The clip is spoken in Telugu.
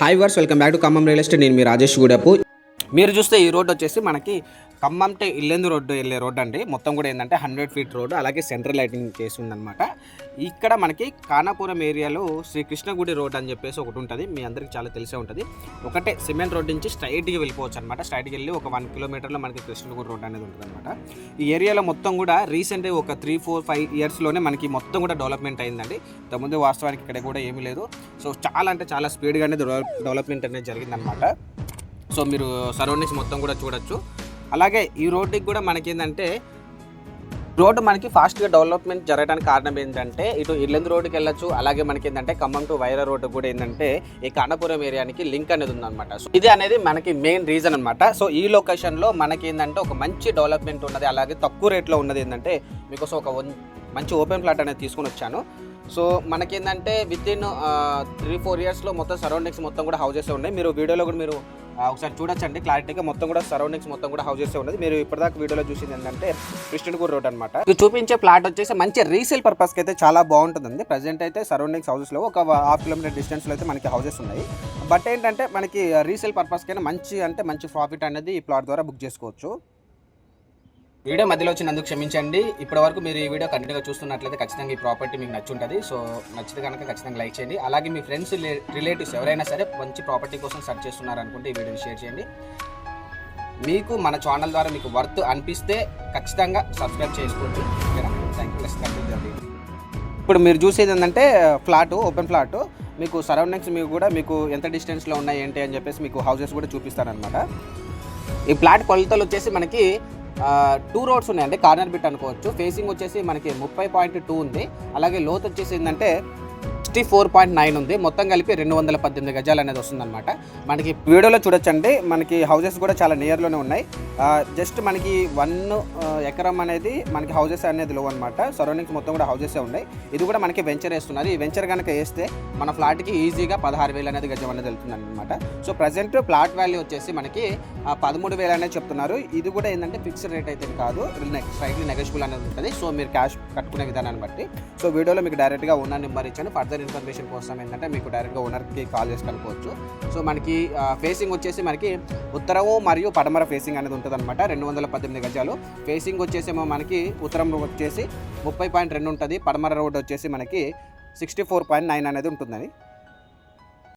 హాయ్ వర్స్ welcome back to Khammam real estate. నేను మీ రాజేష్ గూడపు. మీరు చూస్తే ఈ రోడ్ వచ్చేసి మనకి ఖమ్మం టు ఇల్లెందు రోడ్డు వెళ్ళే రోడ్ అండి. మొత్తం కూడా ఏంటంటే 100 ఫీట్ రోడ్డు, అలాగే సెంట్రల్ లైటింగ్ చేసి ఉందన్నమాట. ఇక్కడ మనకి ఖానాపురం ఏరియాలో శ్రీ కృష్ణగుడి రోడ్ అని చెప్పేసి ఒకటి ఉంటుంది, మీ అందరికీ చాలా తెలిసే ఉంటుంది. ఒకటే సిమెంట్ రోడ్ నుంచి స్ట్రైట్గా వెళ్ళిపోవచ్చు అనమాట. స్ట్రైట్కి వెళ్ళి ఒక 1 కిలోమీటర్లో మనకి కృష్ణగుడి రోడ్ అనేది ఉంటుంది అనమాట. ఈ ఏరియాలో మొత్తం కూడా రీసెంట్గా ఒక 3-4-5 ఇయర్స్లోనే మనకి మొత్తం కూడా డెవలప్మెంట్ అయిందండి. ఇంతకుముందు వాస్తవానికి ఇక్కడ కూడా ఏమీ లేదు. సో చాలా అంటే చాలా స్పీడ్గా అనేది డెవలప్మెంట్ అనేది జరిగిందనమాట. సో మీరు సరౌండింగ్స్ మొత్తం కూడా చూడొచ్చు. అలాగే ఈ రోడ్డుకి కూడా మనకేంటంటే రోడ్డు మనకి ఫాస్ట్గా డెవలప్మెంట్ జరగడానికి కారణం ఏంటంటే ఇటు ఇల్లెందు రోడ్డుకి వెళ్ళొచ్చు, అలాగే మనకి ఏంటంటే ఖమ్మం టు వైరా రోడ్డు కూడా ఏంటంటే ఈ ఖానాపురం ఏరియానికి లింక్ అనేది ఉందన్నమాట. సో ఇది అనేది మనకి మెయిన్ రీజన్ అనమాట. సో ఈ లొకేషన్లో మనకి ఏంటంటే ఒక మంచి డెవలప్మెంట్ ఉన్నది, అలాగే తక్కువ రేట్లో ఉన్నది ఏంటంటే మీకోసం ఒక మంచి ఓపెన్ ప్లాట్ అనేది తీసుకొని వచ్చాను. సో మనకేంటంటే వితిన్ 3-4 ఇయర్స్లో మొత్తం సరౌండింగ్స్ మొత్తం కూడా హౌజెస్ ఉన్నాయి. మీరు వీడియోలో కూడా మీరు ఒకసారి చూడొచ్చండి క్లారిటీగా. మొత్తం కూడా సరౌండింగ్స్ మొత్తం కూడా హౌజెస్ ఉన్నది. మీరు ఇప్పటిదాకా వీడియోలో చూసింది ఏంటంటే కృష్ణగుడి రోడ్ అనమాట. ఇది చూపించే ప్లాట్ వచ్చేసి మంచి రీసేల్ పర్పస్కి అయితే చాలా బాగుంటుందండి. ప్రజెంట్ అయితే సరౌండింగ్స్ హౌసెస్లో ఒక 1/2 కిలోమీటర్ డిస్టెన్స్లో అయితే మనకి హౌసెస్ ఉన్నాయి. బట్ ఏంటంటే మనకి రీసేల్ పర్పస్కైనా మంచి ప్రాఫిట్ అనేది ఈ ప్లాట్ ద్వారా బుక్ చేసుకోవచ్చు. వీడియో మధ్యలో వచ్చినందుకు క్షమించండి. ఇప్పటి వరకు మీరు ఈ వీడియో కంటిన్యూగా చూస్తున్నట్లయితే ఖచ్చితంగా ఈ ప్రాపర్టీ మీకు నచ్చుంటుంది. సో నచ్చితే కనుక ఖచ్చితంగా లైక్ చేయండి. అలాగే మీ ఫ్రెండ్స్ రిలేటివ్స్ ఎవరైనా సరే మంచి ప్రాపర్టీ కోసం సెర్చ్ చేస్తున్నారు అనుకుంటే ఈ వీడియోని షేర్ చేయండి. మీకు మన ఛానల్ ద్వారా మీకు వర్త్ అనిపిస్తే ఖచ్చితంగా సబ్స్క్రైబ్ చేసుకోండి. ఇప్పుడు మీరు చూసేది ఏంటంటే ఫ్లాట్, ఓపెన్ ఫ్లాట్. మీకు సరౌండింగ్స్ మీకు ఎంత డిస్టెన్స్లో ఉన్నాయి ఏంటి అని చెప్పేసి మీకు హౌసెస్ కూడా చూపిస్తారనమాట. ఈ ప్లాట్ కొలతలు వచ్చేసి మనకి 2 రోడ్స్ ఉన్నాయండి. కార్నర్ బిట్ అనుకోవచ్చు. ఫేసింగ్ వచ్చేసి మనకి 30.2 ఉంది. అలాగే లోత్ వచ్చేసి ఏంటంటే 64.9 ఉంది. మొత్తం కలిపి 218 గజాలు అనేది వస్తుందన్నమాట. మనకి వీడియోలో చూడొచ్చండి, మనకి హౌసెస్ కూడా చాలా నియర్లోనే ఉన్నాయి. జస్ట్ మనకి 1 ఎకరం అనేది మనకి హౌసెస్ అనేది లో అనమాట. సరౌండింగ్స్ మొత్తం కూడా హౌసెసే ఉన్నాయి. ఇది కూడా మనకి వెంచర్ వేస్తున్నారు. ఈ వెంచర్ కనుక వేస్తే మన ఫ్లాట్కి ఈజీగా 16,000 అనేది గజం అనేది వెళ్తుంది అనమాట. సో ప్రజెంట్ ప్లాట్ వాల్యూ వచ్చేసి మనకి 13,000 అనేది చెప్తున్నారు. ఇది కూడా ఏంటంటే ఫిక్స్డ్ రేట్ అయితే కాదు, స్లైట్లీ నెగోషియబుల్ అనేది ఉంటుంది. సో మీరు క్యాష్ కట్టుకునే విధానాన్ని బట్టి. సో వీడియోలో మీకు డైరెక్ట్గా ఓనర్ నెంబర్ ఇచ్చాను. ఫర్దర్ ఇన్ఫర్మేషన్ కోసం ఏంటంటే మీకు డైరెక్ట్గా ఓనర్కి కాల్ చేసి కనుక్కోవచ్చు. సో మనకి ఫేసింగ్ వచ్చేసి మనకి ఉత్తరము మరియు పడమర ఫేసింగ్ అనేది ఉంటుంది అనమాట. 218 గజాలు. ఫేసింగ్ వచ్చేసేమో మనకి ఉత్తరం వచ్చేసి 30.2 ఉంటుంది. పడమర రోడ్ వచ్చేసి మనకి 64.9 అనేది ఉంటుందని.